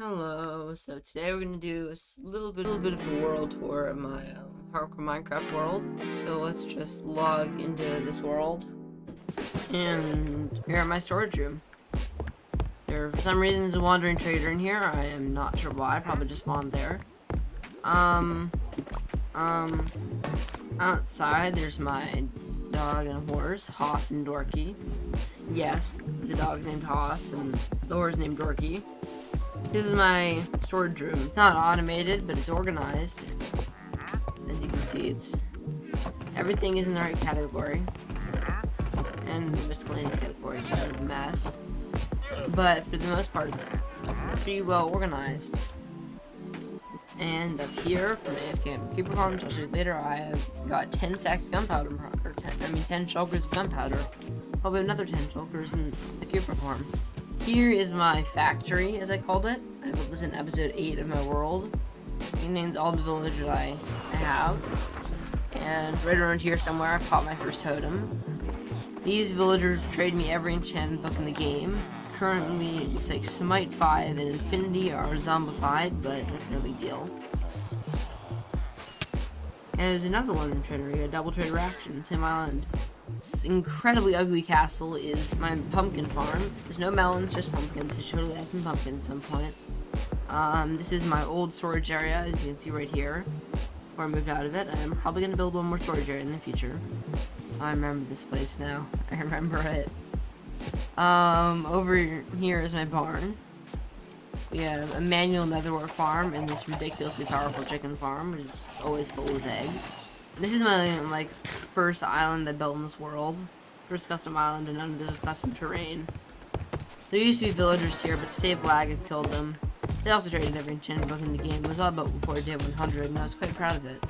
Hello, so today we're going to do a little bit of a world tour of my hardcore Minecraft world. So let's just log into this world, and here at my storage room. There, for some reason, is a wandering trader in here. I am not sure why, probably just spawned there. Outside, there's my dog and a horse, Hoss and Dorky. Yes, the dog's named Hoss, and the horse named Dorky. This is my storage room. It's not automated, but it's organized. As you can see, everything is in the right category. And the miscellaneous category is kind of a mess. But for the most part, it's pretty well organized. And up here, from AFK Creeper Farm, which I'll show you later, I have got 10 sacks of gunpowder, 10 shulkers of gunpowder. Probably another 10 shulkers in the Creeper Farm. Here is my factory, as I called it. I built this in episode 8 of my world. It contains all the villagers I have. And right around here somewhere, I caught my first totem. These villagers trade me every enchanted book in the game. Currently, it looks like Smite 5 and Infinity are zombified, but that's no big deal. And there's another one in Trader, a double trader action, same island. This incredibly ugly castle is my pumpkin farm. There's no melons, just pumpkins. I should totally have some pumpkins at some point. This is my old storage area, as you can see right here. Before I moved out of it, I'm probably going to build one more storage area in the future. I remember this place now. I remember it. Over here is my barn. We have a manual netherware farm and this ridiculously powerful chicken farm, which is always full with eggs. This is my, first island I built in this world. First custom island, and none of this is custom terrain. There used to be villagers here, but to save lag, I've killed them. They also traded every enchanted book in the game. It was all built before day 100, and I was quite proud of it.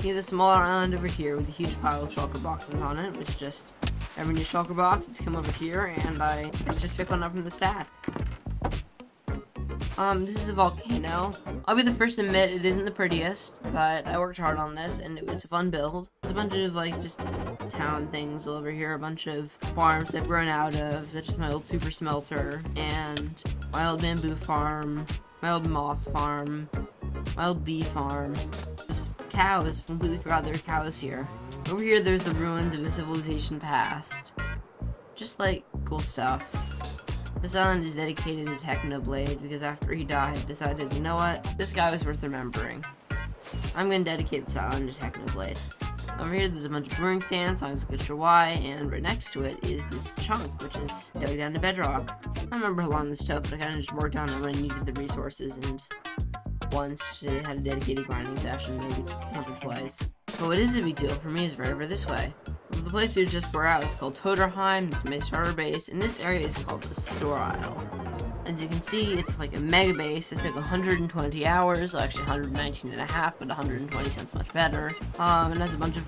You have the smaller island over here with a huge pile of shulker boxes on it, which just, every new shulker box, it's come over here, and I just pick one up from the stack. This is a volcano. I'll be the first to admit it isn't the prettiest, but I worked hard on this and it was a fun build. There's a bunch of just town things over here, a bunch of farms that I've grown out of, such as my old super smelter and my old bamboo farm, my old moss farm, my old bee farm. There's cows, completely forgot there were cows here. Over here there's the ruins of a civilization past. Just cool stuff. This island is dedicated to Technoblade because after he died, I decided, you know what, this guy was worth remembering. I'm going to dedicate this island to Technoblade. Over here, there's a bunch of brewing stands, I'm not sure why, and right next to it is this chunk, which is dug down to bedrock. I remember how long this took, but I kind of just worked on it when I needed the resources, and once I had a dedicated grinding session, maybe once or twice. But what is a big deal for me is right over this way. The place we just were at is called Toterheim. It's my starter base, and this area is called the Store Isle. As you can see, it's like a mega base. It's like 120 hours, well, actually 119 and a half, but 120 sounds much better. And has a bunch of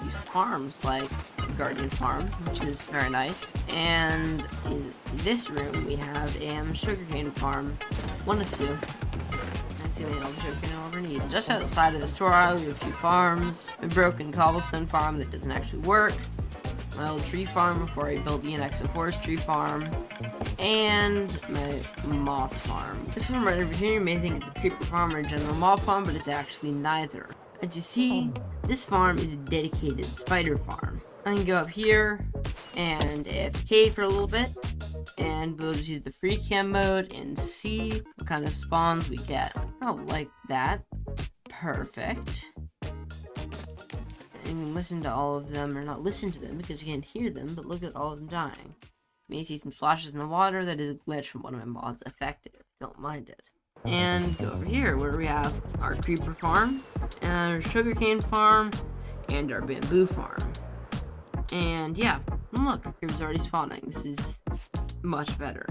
use farms, like Guardian Farm, which is very nice. And in this room, we have a sugarcane farm, one of two. All the sugarcane I'll ever need. Just outside of the Store Isle, we have a few farms. A broken cobblestone farm that doesn't actually work. My old tree farm before I built the Inexo forestry farm. And my moss farm. This one right over here, you may think it's a creeper farm or a general mob farm, but it's actually neither. As you see, this farm is a dedicated spider farm. I can go up here and AFK for a little bit. And we'll just use the free cam mode and see what kind of spawns we get. Oh, like that. Perfect. And listen to all of them, or not listen to them because you can't hear them, but look at all of them dying. You may see some splashes in the water. That is a glitch from one of my mods. Effective. Don't mind it. And go over here where we have our creeper farm, and our sugarcane farm, and our bamboo farm. And yeah, look, creepers already spawning. This is much better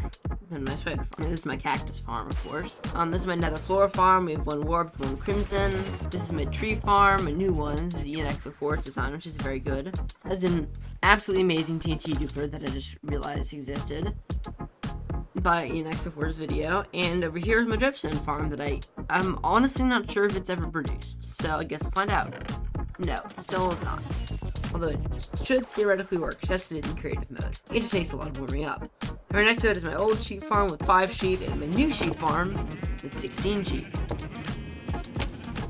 than my spider farm. This is my cactus farm, of course. This is my nether flora farm. We have one warped, one crimson. This is my tree farm, a new one. This is the Inexo forest design, which is very good. Has an absolutely amazing TNT duper that I just realized existed by Inexo forest video. And over here is my dripstone farm that I'm honestly not sure if it's ever produced. So I guess we'll find out. No, still is not. Although it should theoretically work. Tested it in creative mode. It just takes a lot of warming up. Right next to it is my old sheep farm with 5 sheep and my new sheep farm with 16 sheep.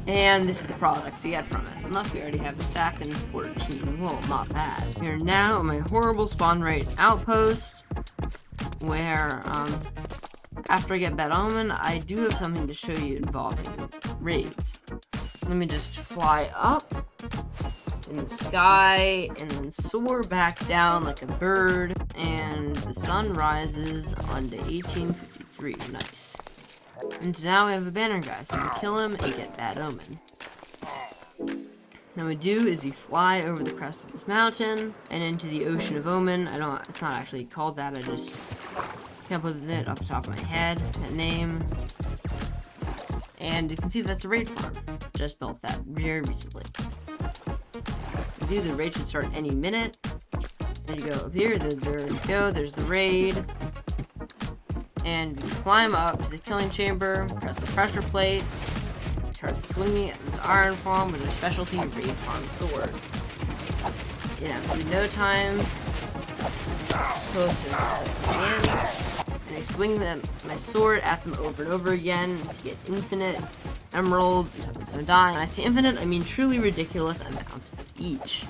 And this is the products we get from it. Unless we already have a stack and 14. Well, not bad. We are now at my horrible spawn rate outpost, where after I get Bad Omen, I do have something to show you involving raids. Let me just fly up in the sky and then soar back down like a bird, and the sun rises on day 1853. Nice. And now we have a banner guy, so we kill him and get Bad Omen. Now what we do is you fly over the crest of this mountain and into the Ocean of Omen. It's not actually called that, I just came up with it off the top of my head, that name. And you can see that's a raid farm. Just built that very recently. The raid should start any minute. And you go up here, there you go, there's the raid. And you climb up to the killing chamber, press the pressure plate, start swinging at this iron farm with a specialty raid farm sword. In absolutely no time, closer to the end, and I swing my sword at them over and over again to get infinite emeralds and have them so die. And I say infinite, I mean truly ridiculous amounts of each.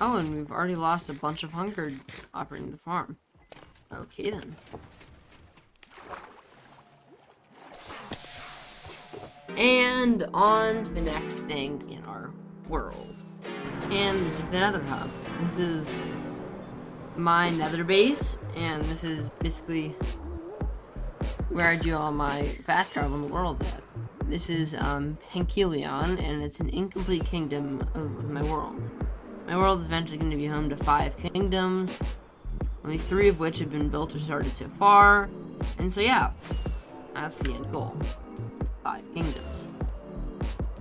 Oh, and we've already lost a bunch of hunger operating the farm. Okay then. And on to the next thing in our world. And this is the Nether Hub. This is my Nether base, and this is basically where I do all my fast travel in the world at. This is Pankelion, and it's an incomplete kingdom of my world. My world is eventually going to be home to 5 kingdoms, only 3 of which have been built or started so far. And so yeah, that's the end goal. 5 kingdoms.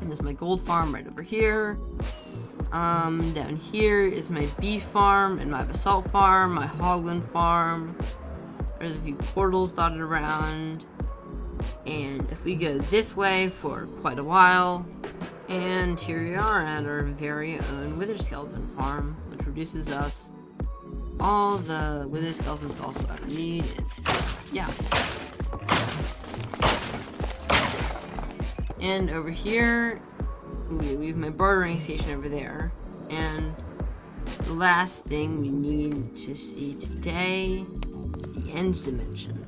And there's my gold farm right over here. Down here is my beef farm and my basalt farm, my hogland farm. There's a few portals dotted around. And if we go this way for quite a while, and here we are at our very own wither skeleton farm, which produces us all the wither skeletons also ever need. And yeah. And over here, we have my bartering station over there. And the last thing we need to see today, the end dimension.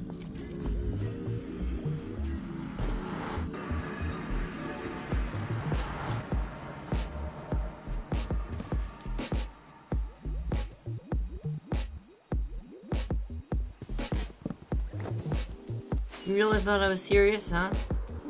You really thought I was serious, huh?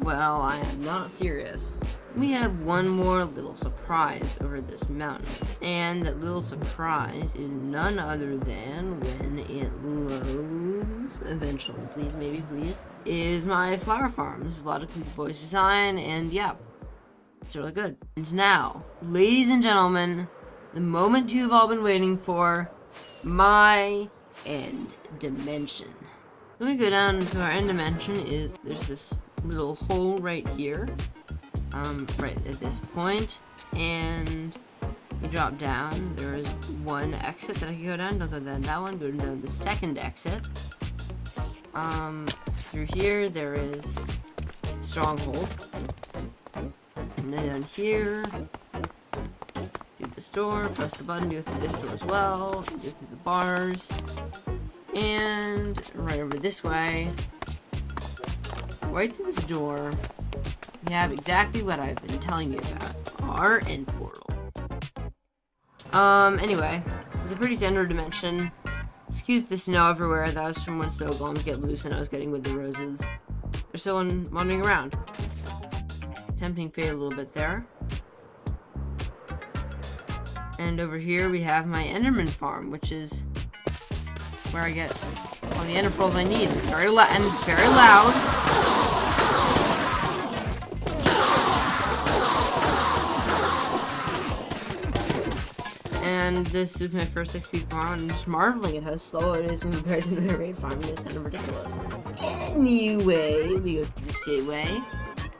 Well, I am not serious. We have one more little surprise over this mountain. And that little surprise is none other than when it loads, eventually, please, maybe, please, is my flower farm. This is a lot of Cookie Boys design, and yeah, it's really good. And now, ladies and gentlemen, the moment you've all been waiting for, my end dimension. When we go down to our end dimension, there's this little hole right here, right at this point, and you drop down. There is one exit that I can go down. Don't go down that one. Go down the second exit. Through here there is stronghold, and then down here, do this door. Press the button. Do it through this door as well. Do it through the bars. And right over this way, right through this door, we have exactly what I've been telling you about, our end portal. Anyway, it's a pretty standard dimension. Excuse the snow everywhere, that was from when snow golems get loose and I was getting with the roses. There's still one wandering around. Tempting fate a little bit there. And over here we have my Enderman farm, which is where I get all the ender pearls I need. It's very loud, and it's very loud. And this is my first XP farm. I'm just marveling at how slow it is compared to my raid farm. It's kind of ridiculous. Anyway, we go through this gateway,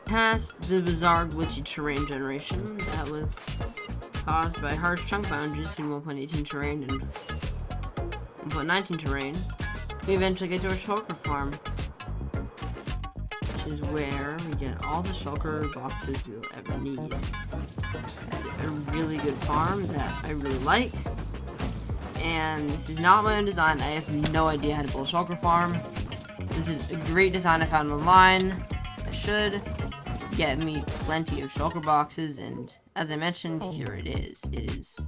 past the bizarre glitchy terrain generation. That was caused by harsh chunk boundaries between 1.18 terrain and 1.19 terrain, we eventually get to our shulker farm, which is where we get all the shulker boxes we'll ever need. It's a really good farm that I really like, and this is not my own design. I have no idea how to build a shulker farm. This is a great design I found online. It should get me plenty of shulker boxes, and as I mentioned, here it is. It is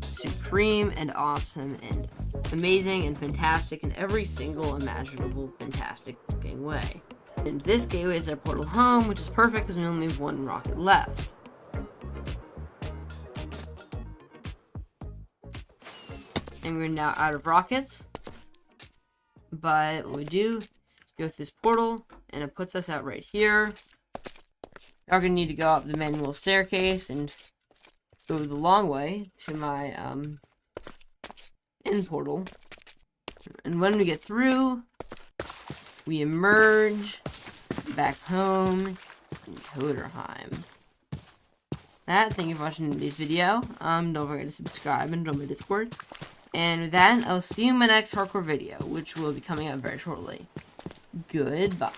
supreme and awesome and amazing and fantastic in every single imaginable fantastic looking way. And this gateway is our portal home, which is perfect because we only have one rocket left. And we're now out of rockets. But what we do is go through this portal, and it puts us out right here. We're going to need to go up the manual staircase and go the long way to my end portal. And when we get through, we emerge back home in Coderheim. Thank you for watching today's video. Don't forget to subscribe and join my Discord. And with that, I'll see you in my next hardcore video, which will be coming out very shortly. Goodbye.